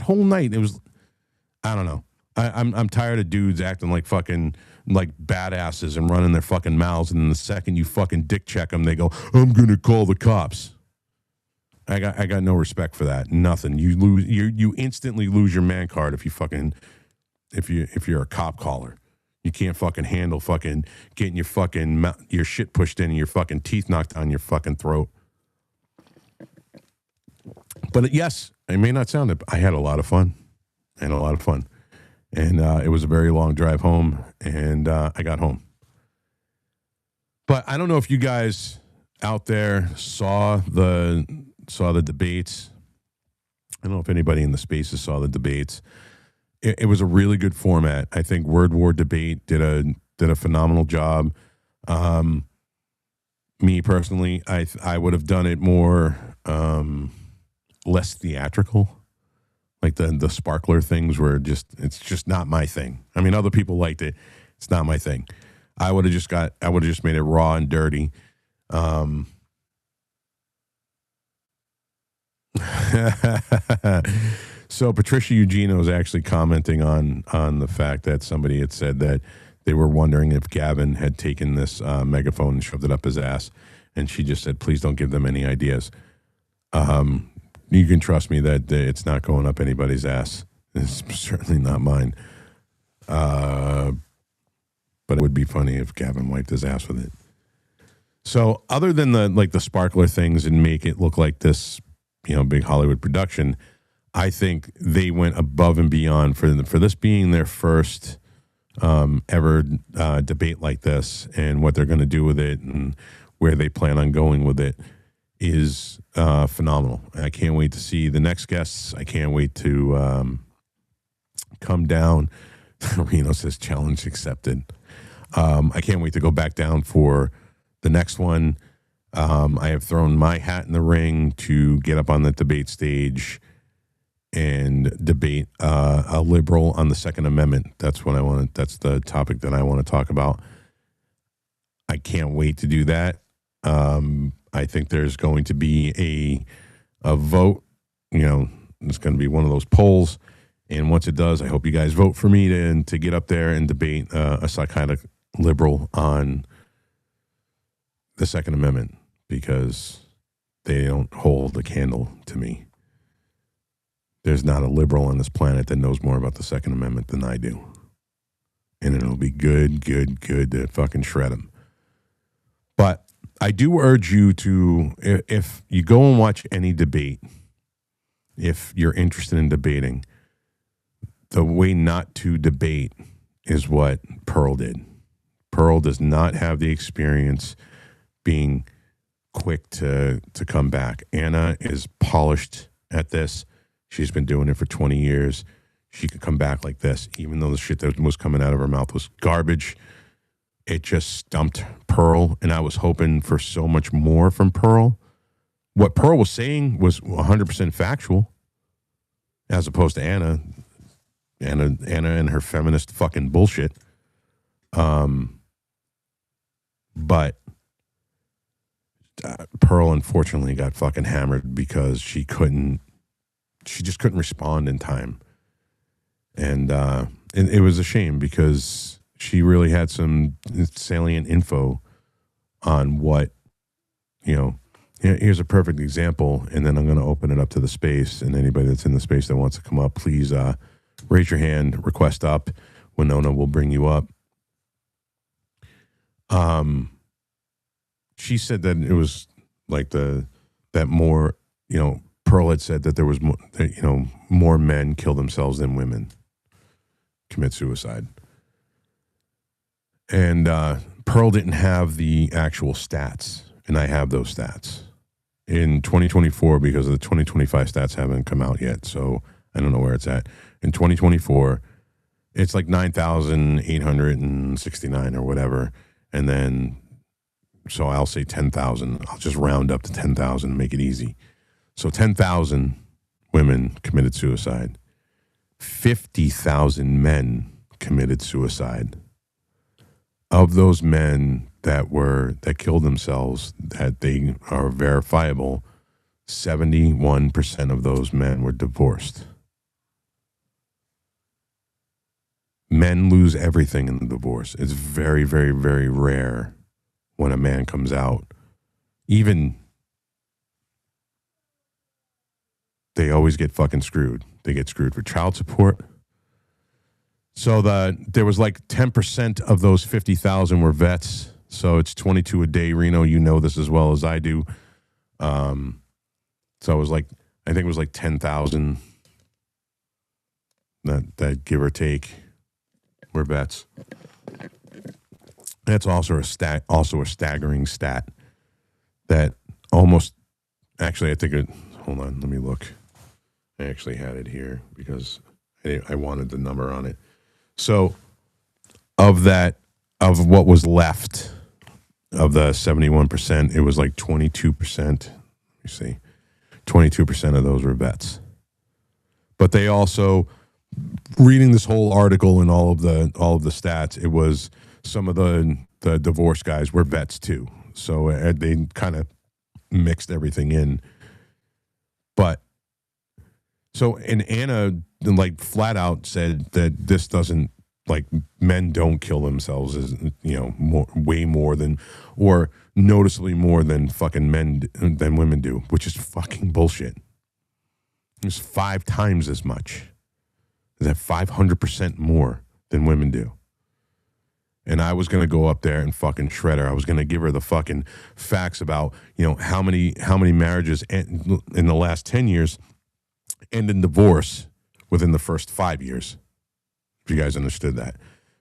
whole night, it was, I don't know. I'm tired of dudes acting like fucking, like badasses and running their fucking mouths. And then the second you fucking dick check them, they go, I'm going to call the cops. I got no respect for that. Nothing. You instantly lose your man card if you're a cop caller. You can't fucking handle fucking getting your shit pushed in and your fucking teeth knocked down your fucking throat. But yes, it may not sound it, but I had a lot of fun. And it was a very long drive home, and I got home. But I don't know if you guys out there saw the debates. I don't know if anybody in the spaces saw the debates. It was a really good format. I think Word War Debate did a phenomenal job. Me personally, I would have done it more less theatrical. Like the sparkler things were it's just not my thing. I mean, other people liked it. It's not my thing. I would have just made it raw and dirty. So Patricia Eugenio is actually commenting on the fact that somebody had said that they were wondering if Gavin had taken this megaphone and shoved it up his ass, and she just said, please don't give them any ideas. You can trust me that it's not going up anybody's ass. It's certainly not mine. But it would be funny if Gavin wiped his ass with it. So other than the sparkler things and make it look like this, big Hollywood production, I think they went above and beyond for this being their first ever debate like this, and what they're going to do with it and where they plan on going with it is phenomenal. I can't wait to see the next guests. I can't wait to come down. Reno says challenge accepted. I can't wait to go back down for the next one. I have thrown my hat in the ring to get up on the debate stage and debate a liberal on the Second Amendment. That's what I want. That's the topic that I want to talk about. I can't wait to do that. I think there's going to be a vote. It's going to be one of those polls. And once it does, I hope you guys vote for me to get up there and debate a psychotic liberal on the Second Amendment, because they don't hold a candle to me. There's not a liberal on this planet that knows more about the Second Amendment than I do. And it'll be good to fucking shred them. But I do urge you to, if you go and watch any debate, if you're interested in debating, the way not to debate is what Pearl did. Pearl does not have the experience being quick to come back. Anna is polished at this. She's been doing it for 20 years. She could come back like this, even though the shit that was coming out of her mouth was garbage. It just stumped Pearl, and I was hoping for so much more from Pearl. What Pearl was saying was 100% factual, as opposed to Anna. Anna and her feminist fucking bullshit. But Pearl unfortunately got fucking hammered because she just couldn't respond in time. And it was a shame, because she really had some salient info on what here's a perfect example, and then I'm going to open it up to the space, and anybody that's in the space that wants to come up, please raise your hand, request up. Winona will bring you up. She said that it was like Pearl had said that there was more men kill themselves than women commit suicide. And Pearl didn't have the actual stats, and I have those stats. In 2024, because the 2025 stats haven't come out yet, so I don't know where it's at. In 2024, it's like 9,869 or whatever, and then, so I'll say 10,000. I'll just round up to 10,000 and make it easy. So 10,000 women committed suicide. 50,000 men committed suicide. Of those men that killed themselves, that they are verifiable, 71% of those men were divorced. Men lose everything in the divorce. It's very, very, very rare when a man comes out. Even they always get fucking screwed. They get screwed for child support. So there was like 10% of those 50,000 were vets. So it's 22 a day. Reno, you know this as well as I do. So it was like, I think it was like 10,000 that give or take were vets. That's also a staggering stat that almost, actually, hold on, let me look. I actually had it here because I wanted the number on it. So of what was left of the 71%, it was like 22%. Let me see. 22% of those were vets. But they also, reading this whole article and all of the stats, it was some of the divorce guys were vets too. So they kind of mixed everything in. But so, and Anna like flat out said that this doesn't, like, men don't kill themselves as, way more than, or noticeably more than fucking than women do, which is fucking bullshit. It's 5 times as much. Is that 500% more than women do? And I was going to go up there and fucking shred her. I was going to give her the fucking facts about, how many marriages in the last 10 years end in divorce within the first 5 years. If you guys understood that.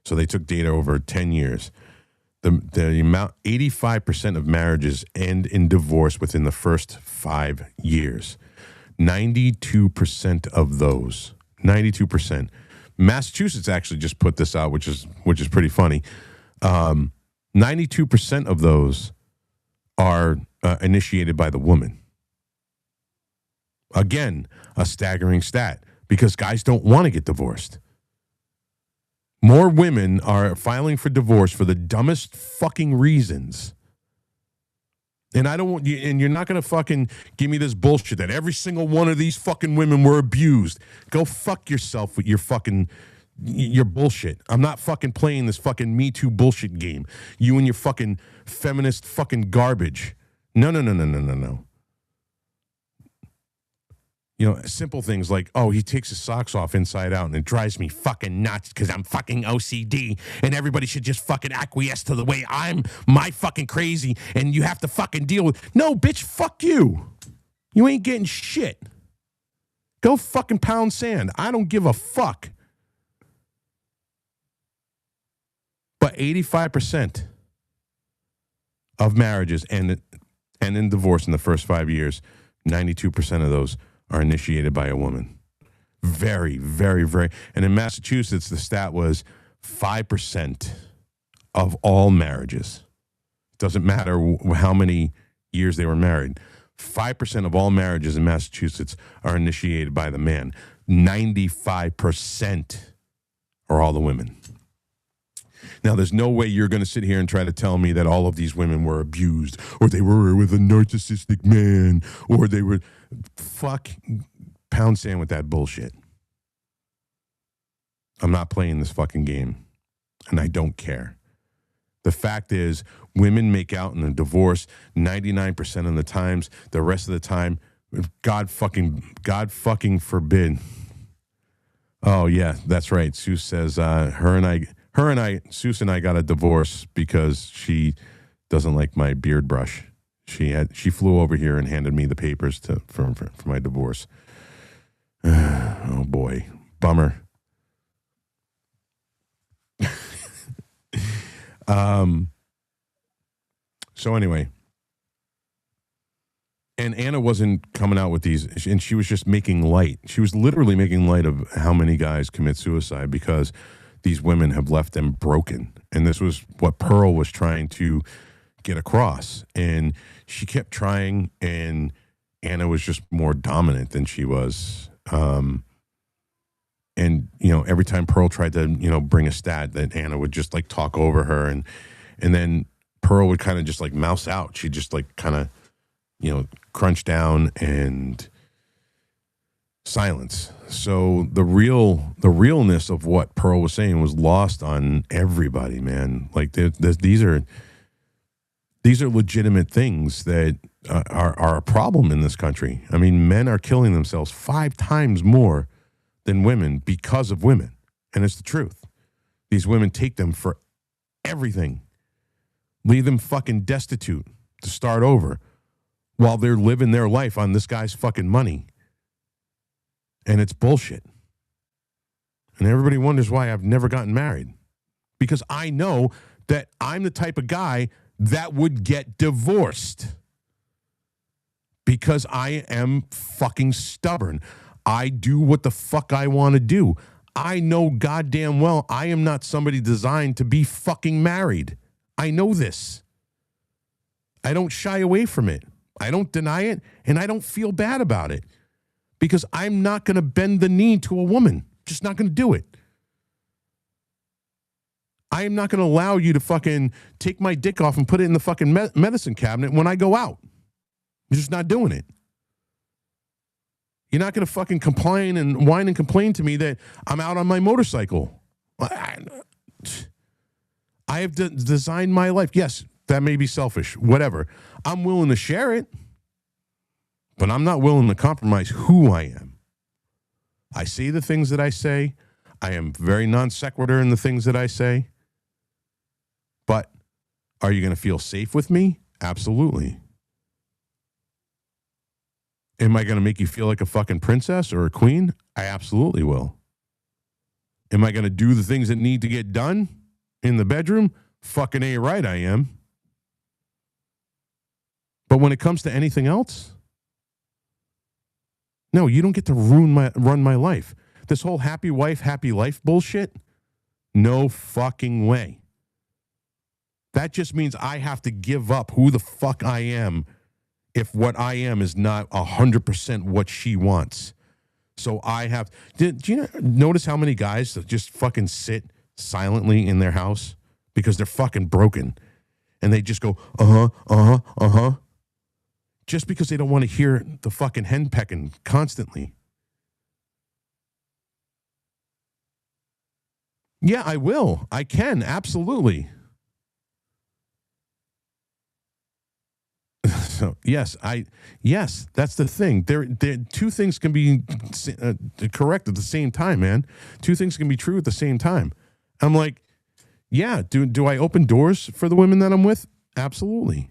So they took data over 10 years. The amount, 85% of marriages end in divorce within the first 5 years. 92% of those, 92%. Massachusetts actually just put this out, which is pretty funny. 92% of those are initiated by the woman. Again, a staggering stat, because guys don't want to get divorced. More women are filing for divorce for the dumbest fucking reasons. And I don't want you, and you're not going to fucking give me this bullshit that every single one of these fucking women were abused. Go fuck yourself with your bullshit. I'm not fucking playing this fucking Me Too bullshit game. You and your fucking feminist fucking garbage. No. Simple things like, oh, he takes his socks off inside out and it drives me fucking nuts because I'm fucking OCD and everybody should just fucking acquiesce to the way my fucking crazy and you have to fucking deal with. No, bitch, fuck you. You ain't getting shit. Go fucking pound sand. I don't give a fuck. But 85% of marriages end in divorce in the first 5 years, 92% of those are initiated by a woman. Very, very, very. And in Massachusetts, the stat was 5% of all marriages. Doesn't matter how many years they were married. 5% of all marriages in Massachusetts are initiated by the man. 95% are all the women. Now, there's no way you're going to sit here and try to tell me that all of these women were abused or they were with a narcissistic man or they were... Fuck, pound sand with that bullshit. I'm not playing this fucking game, and I don't care. The fact is, women make out in a divorce 99% of the times. The rest of the time, God fucking forbid. Oh yeah, that's right. Sue says Seuss and I got a divorce because she doesn't like my beard brush. She flew over here and handed me the papers for my divorce. Oh boy, bummer. So anyway, and Anna wasn't coming out with these, and she was just making light. She was literally making light of how many guys commit suicide because these women have left them broken. And this was what Pearl was trying to get across. And she kept trying, and Anna was just more dominant than she was. And, you know, every time Pearl tried to, you know, bring a stat, that Anna would just like talk over her. And then Pearl would kind of just like mouse out. She'd just like kind of, you know, crunch down and silence. So the realness of what Pearl was saying was lost on everybody, man. Like these are legitimate things that are a problem in this country. I mean, men are killing themselves 5 times more than women because of women. And it's the truth. These women take them for everything. Leave them fucking destitute to start over while they're living their life on this guy's fucking money. And it's bullshit. And everybody wonders why I've never gotten married. Because I know that I'm the type of guy that would get divorced. Because I am fucking stubborn. I do what the fuck I want to do. I know goddamn well I am not somebody designed to be fucking married. I know this. I don't shy away from it. I don't deny it, and I don't feel bad about it. Because I'm not going to bend the knee to a woman. Just not going to do it. I am not going to allow you to fucking take my dick off and put it in the fucking medicine cabinet when I go out. I'm just not doing it. You're not going to fucking complain and whine and complain to me that I'm out on my motorcycle. I have designed my life. Yes, that may be selfish, whatever. I'm willing to share it, but I'm not willing to compromise who I am. I say the things that I say. I am very non sequitur in the things that I say. But are you going to feel safe with me? Absolutely. Am I going to make you feel like a fucking princess or a queen? I absolutely will. Am I going to do the things that need to get done in the bedroom? Fucking A right I am. But when it comes to anything else, no, you don't get to run my life. This whole happy wife, happy life bullshit, no fucking way. That just means I have to give up who the fuck I am if what I am is not 100% what she wants. So I have... Do you notice how many guys just fucking sit silently in their house because they're fucking broken? And they just go, just because they don't want to hear the fucking hen pecking constantly. Yeah, I will. I can, absolutely. So, yes, that's the thing. There, two things can be correct at the same time, man. Two things can be true at the same time. I'm like, yeah, do I open doors for the women that I'm with? Absolutely.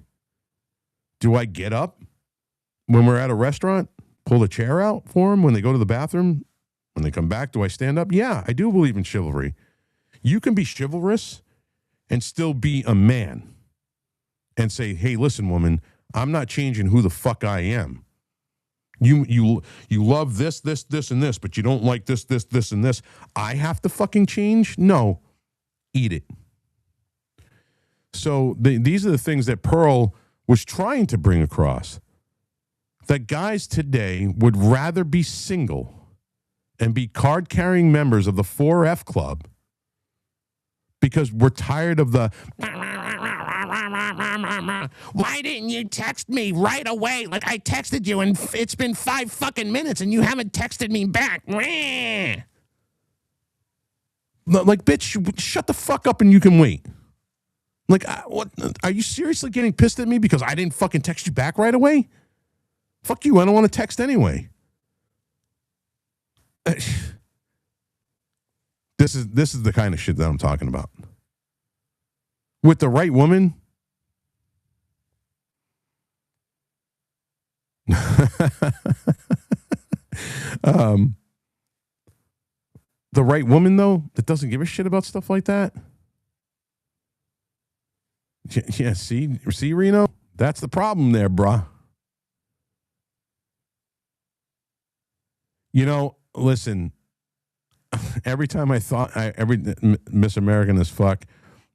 Do I get up when we're at a restaurant, pull the chair out for them when they go to the bathroom? When they come back, do I stand up? Yeah, I do believe in chivalry. You can be chivalrous and still be a man and say, hey, listen, woman, I'm not changing who the fuck I am. You love this, and this, but you don't like this, and this. I have to fucking change? No. Eat it. So these are the things that Pearl was trying to bring across. That guys today would rather be single and be card-carrying members of the 4F Club because we're tired of the... Why didn't you text me right away? Like I texted you and it's been 5 fucking minutes and you haven't texted me back. Like, bitch, shut the fuck up and you can wait. Like, what? Are you seriously getting pissed at me because I didn't fucking text you back right away? Fuck you. I don't want to text anyway. This is the kind of shit that I'm talking about. With the right woman, the right woman though that doesn't give a shit about stuff like that. Yeah, see Reno, that's the problem there, bruh. You know, listen. Every time I thought Miss American as fuck.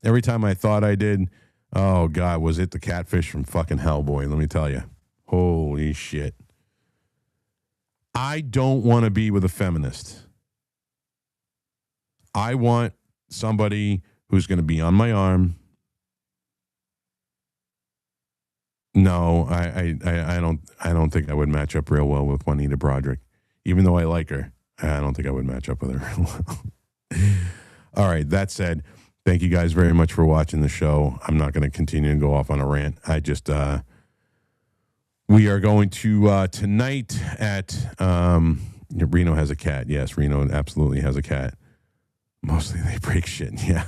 Every time I thought I did, oh God, was it the catfish from fucking Hellboy? Let me tell you, holy shit. I don't want to be with a feminist. I want somebody who's going to be on my arm. No, I don't think I would match up real well with Juanita Broderick, even though I like her. I don't think I would match up with her real well. All right, that said, thank you guys very much for watching the show. I'm not going to continue and go off on a rant. I just we are going to tonight at Reno has a cat. Yes, Reno absolutely has a cat. Mostly they break shit. Yeah.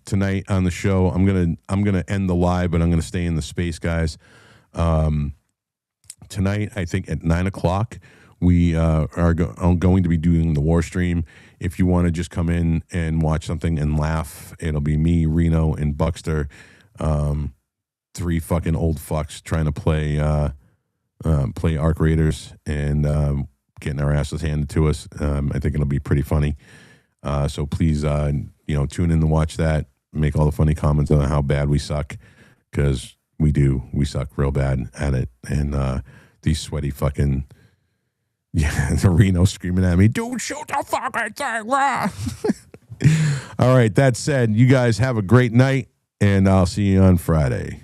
Tonight on the show, I'm gonna end the live, but I'm gonna stay in the space, guys. Tonight, I think at 9:00, we are going to be doing the war stream. If you want to just come in and watch something and laugh, it'll be me, Reno, and Buckster. 3 fucking old fucks trying to play Arc Raiders and getting our asses handed to us. I think it'll be pretty funny. So please, tune in to watch that. Make all the funny comments on how bad we suck, because we do. We suck real bad at it. And these sweaty fucking the Reno screaming at me, dude, shoot the fucking thing, rah. All right, that said, you guys have a great night, and I'll see you on Friday.